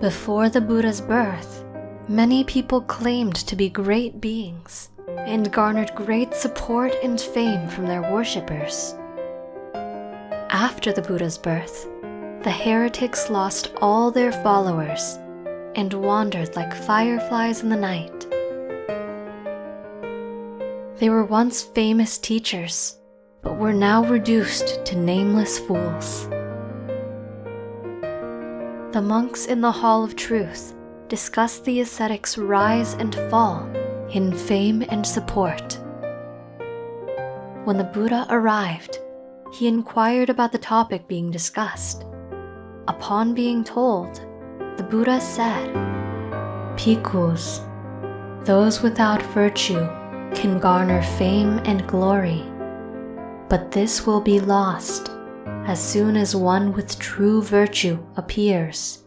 Before the Buddha's birth, many people claimed to be great beings and garnered great support and fame from their worshippers. After the Buddha's birth, the heretics lost all their followers and wandered like fireflies in the night. They were once famous teachers, but were now reduced to nameless fools. The monks in the Hall of Truth discussed the ascetics' rise and fall in fame and support. When the Buddha arrived, he inquired about the topic being discussed. Upon being told, the Buddha said, "Bhikkhus, those without virtue can garner fame and glory, but this will be lost as soon as one with true virtue appears."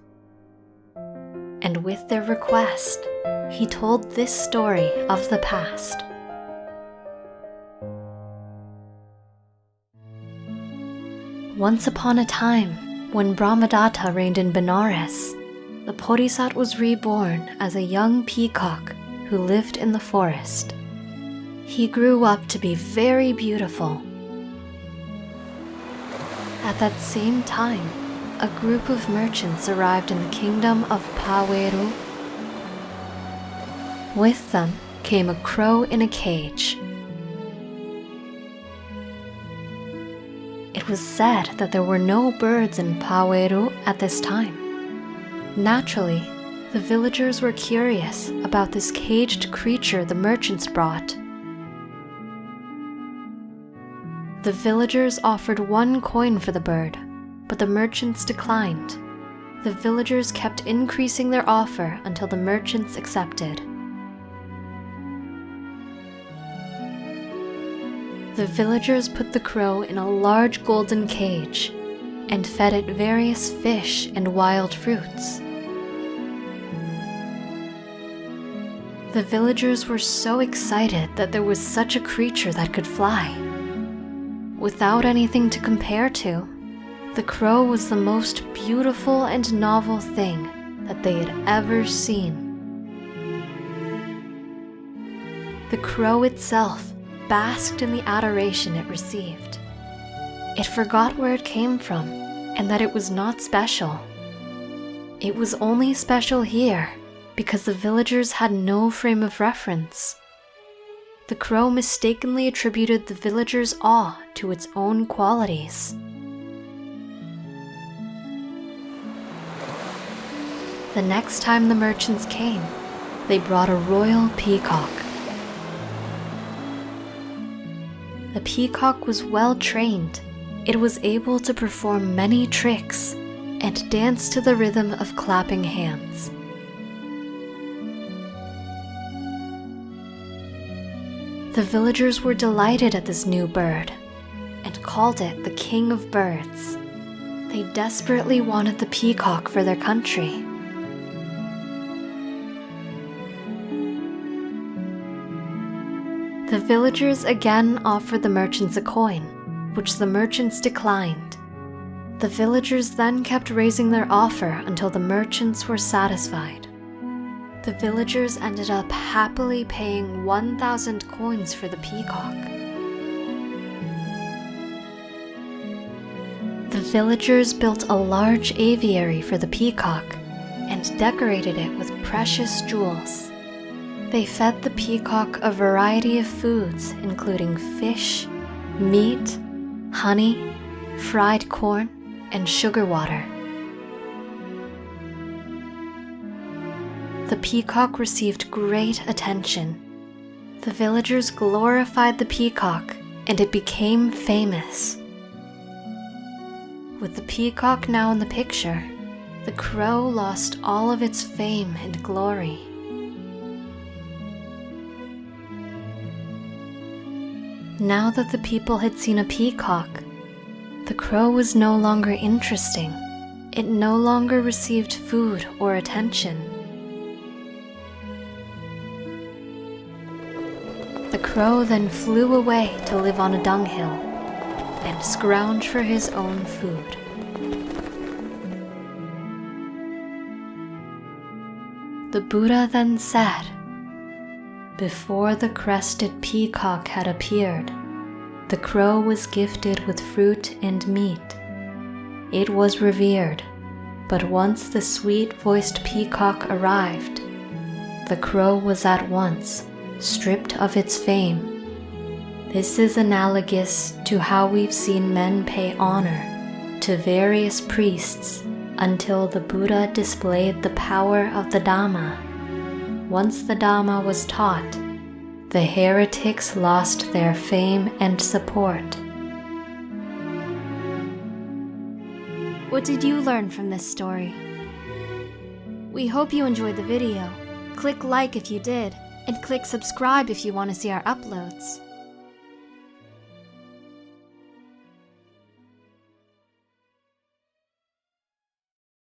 And with their request, he told this story of the past. Once upon a time, when Brahmadatta reigned in Benares, the Bodhisattva was reborn as a young peacock who lived in the forest. He grew up to be very beautiful. At that same time, a group of merchants arrived in the kingdom of Paweru. With them came a crow in a cage. It was said that there were no birds in Paweru at this time. Naturally, the villagers were curious about this caged creature the merchants brought. The villagers offered 1 coin for the bird, but the merchants declined. The villagers kept increasing their offer until the merchants accepted. The villagers put the crow in a large golden cage and fed it various fish and wild fruits. The villagers were so excited that there was such a creature that could fly. Without anything to compare to, the crow was the most beautiful and novel thing that they had ever seen. The crow itself basked in the adoration it received. It forgot where it came from and that it was not special. It was only special here because the villagers had no frame of reference. The crow mistakenly attributed the villagers' awe to its own qualities. The next time the merchants came, they brought a royal peacock. The peacock was well trained. It was able to perform many tricks and dance to the rhythm of clapping hands. The villagers were delighted at this new bird and called it the King of Birds. They desperately wanted the peacock for their country. The villagers again offered the merchants a coin, which the merchants declined. The villagers then kept raising their offer until the merchants were satisfied. The villagers ended up happily paying 1,000 coins for the peacock. The villagers built a large aviary for the peacock and decorated it with precious jewels. They fed the peacock a variety of foods, including fish, meat, honey, fried corn, and sugar water. The peacock received great attention. The villagers glorified the peacock, and it became famous. With the peacock now in the picture, the crow lost all of its fame and glory. Now that the people had seen a peacock, the crow was no longer interesting. It no longer received food or attention. The crow then flew away to live on a dunghill and scrounge for his own food. The Buddha then said, "Before the crested peacock had appeared, the crow was gifted with fruit and meat. It was revered, but once the sweet-voiced peacock arrived, the crow was at once stripped of its fame. This is analogous to how we've seen men pay honor to various priests until the Buddha displayed the power of the Dhamma. Once the Dhamma was taught, the heretics lost their fame and support." What did you learn from this story? We hope you enjoyed the video. Click like if you did, and click subscribe if you want to see our uploads.